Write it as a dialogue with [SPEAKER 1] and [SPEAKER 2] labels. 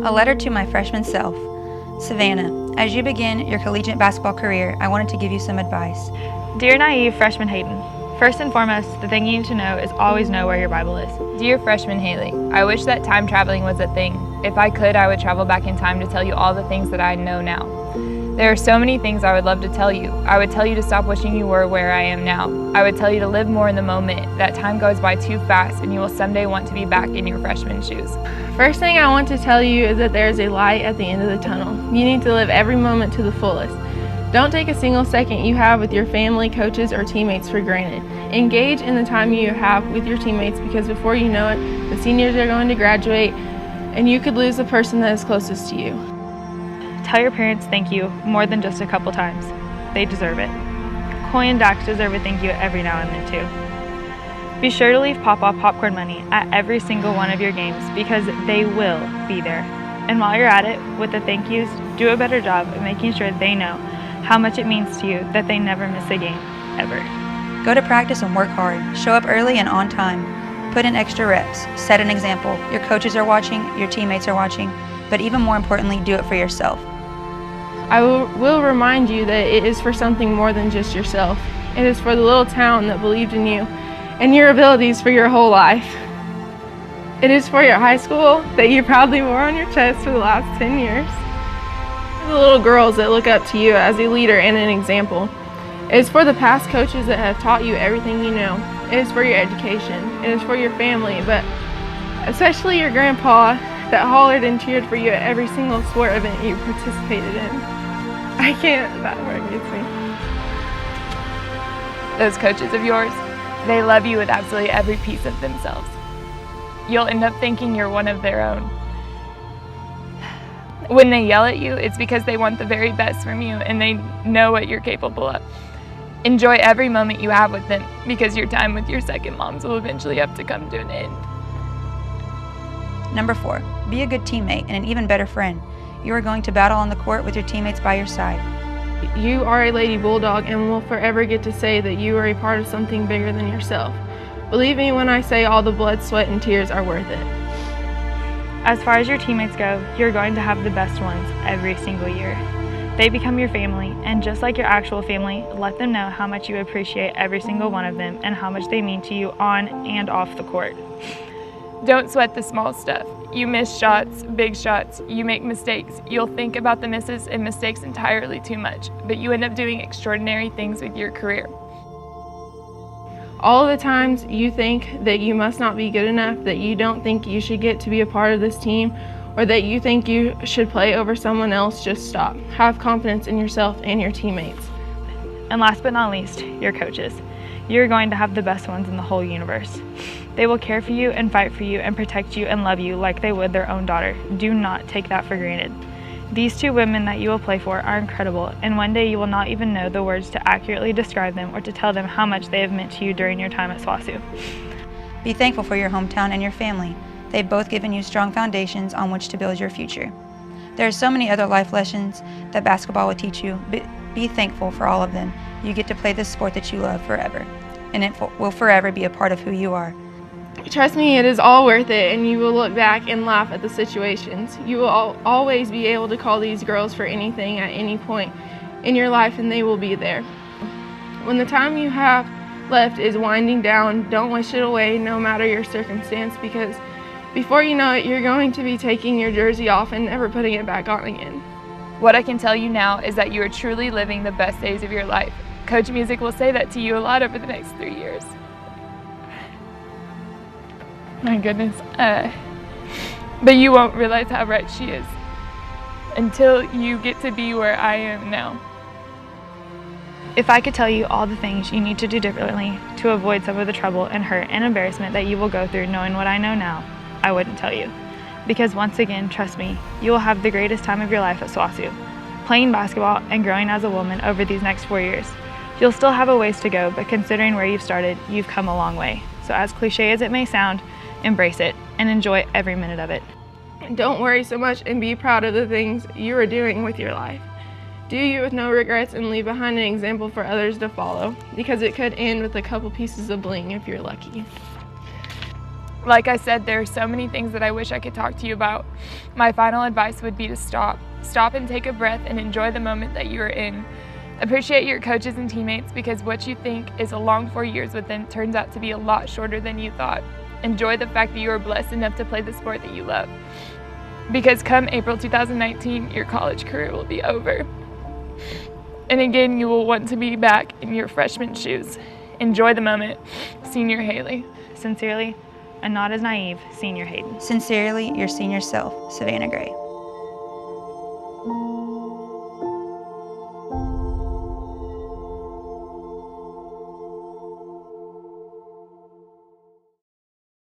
[SPEAKER 1] A letter to my freshman self. Savannah, as you begin your collegiate basketball career, I wanted to give you some advice.
[SPEAKER 2] Dear naive freshman Hayden, first and foremost, the thing you need to know is always know where your Bible is.
[SPEAKER 3] Dear freshman Haley, I wish that time traveling was a thing. If I could, I would travel back in time to tell you all the things that I know now. There are so many things I would love to tell you. I would tell you to stop wishing you were where I am now. I would tell you to live more in the moment. That time goes by too fast and you will someday want to be back in your freshman shoes.
[SPEAKER 4] First thing I want to tell you is that there is a light at the end of the tunnel. You need to live every moment to the fullest. Don't take a single second you have with your family, coaches, or teammates for granted. Engage in the time you have with your teammates because before you know it, the seniors are going to graduate and you could lose the person that is closest to you.
[SPEAKER 2] Tell your parents thank you more than just a couple times. They deserve it. Coy and Dax deserve a thank you every now and then too. Be sure to leave Pop-Off popcorn money at every single one of your games because they will be there. And while you're at it, with the thank yous, do a better job of making sure they know how much it means to you that they never miss a game, ever.
[SPEAKER 1] Go to practice and work hard. Show up early and on time. Put in extra reps. Set an example. Your coaches are watching, your teammates are watching, but even more importantly, do it for yourself.
[SPEAKER 4] I will remind you that it is for something more than just yourself. It is for the little town that believed in you and your abilities for your whole life. It is for your high school that you proudly wore on your chest for the last 10 years. For the little girls that look up to you as a leader and an example. It is for the past coaches that have taught you everything you know. It is for your education. It is for your family, but especially your grandpa that hollered and cheered for you at every single sport event you participated in. I can't, that word gets me.
[SPEAKER 3] Those coaches of yours, they love you with absolutely every piece of themselves. You'll end up thinking you're one of their own. When they yell at you, it's because they want the very best from you and they know what you're capable of. Enjoy every moment you have with them because your time with your second moms will eventually have to come to an end.
[SPEAKER 1] Number 4, be a good teammate and an even better friend. You are going to battle on the court with your teammates by your side.
[SPEAKER 4] You are a Lady Bulldog and will forever get to say that you are a part of something bigger than yourself. Believe me when I say all the blood, sweat, and tears are worth it.
[SPEAKER 2] As far as your teammates go, you're going to have the best ones every single year. They become your family, and just like your actual family, let them know how much you appreciate every single one of them and how much they mean to you on and off the court.
[SPEAKER 3] Don't sweat the small stuff. You miss shots, big shots, you make mistakes. You'll think about the misses and mistakes entirely too much, but you end up doing extraordinary things with your career.
[SPEAKER 4] All of the times you think that you must not be good enough, that you don't think you should get to be a part of this team, or that you think you should play over someone else, just stop. Have confidence in yourself and your teammates.
[SPEAKER 2] And last but not least, your coaches. You're going to have the best ones in the whole universe. They will care for you and fight for you and protect you and love you like they would their own daughter. Do not take that for granted. These 2 women that you will play for are incredible, and one day you will not even know the words to accurately describe them or to tell them how much they have meant to you during your time at SWOSU.
[SPEAKER 1] Be thankful for your hometown and your family. They've both given you strong foundations on which to build your future. There are so many other life lessons that basketball will teach you, but be thankful for all of them. You get to play this sport that you love forever, and it will forever be a part of who you are.
[SPEAKER 4] Trust me, it is all worth it, and you will look back and laugh at the situations. You will always be able to call these girls for anything at any point in your life, and they will be there. When the time you have left is winding down, don't wish it away no matter your circumstance, because before you know it, you're going to be taking your jersey off and never putting it back on again.
[SPEAKER 3] What I can tell you now is that you are truly living the best days of your life. Coach Music will say that to you a lot over the next 3 years. My goodness. But you won't realize how right she is until you get to be where I am now.
[SPEAKER 2] If I could tell you all the things you need to do differently to avoid some of the trouble and hurt and embarrassment that you will go through knowing what I know now, I wouldn't tell you. Because once again, trust me, you will have the greatest time of your life at SWOSU, playing basketball and growing as a woman over these next 4 years. You'll still have a ways to go, but considering where you've started, you've come a long way. So as cliche as it may sound, embrace it and enjoy every minute of it.
[SPEAKER 4] Don't worry so much and be proud of the things you are doing with your life. Do you with no regrets and leave behind an example for others to follow, because it could end with a couple pieces of bling if you're lucky.
[SPEAKER 3] Like I said, there are so many things that I wish I could talk to you about. My final advice would be to stop. Stop and take a breath and enjoy the moment that you are in. Appreciate your coaches and teammates, because what you think is a long 4 years with them turns out to be a lot shorter than you thought. Enjoy the fact that you are blessed enough to play the sport that you love. Because come April 2019, your college career will be over. And again, you will want to be back in your freshman shoes. Enjoy the moment. Senior Haley.
[SPEAKER 2] Sincerely, and not as naive, Senior Hayden.
[SPEAKER 1] Sincerely, your senior self, Savannah Gray.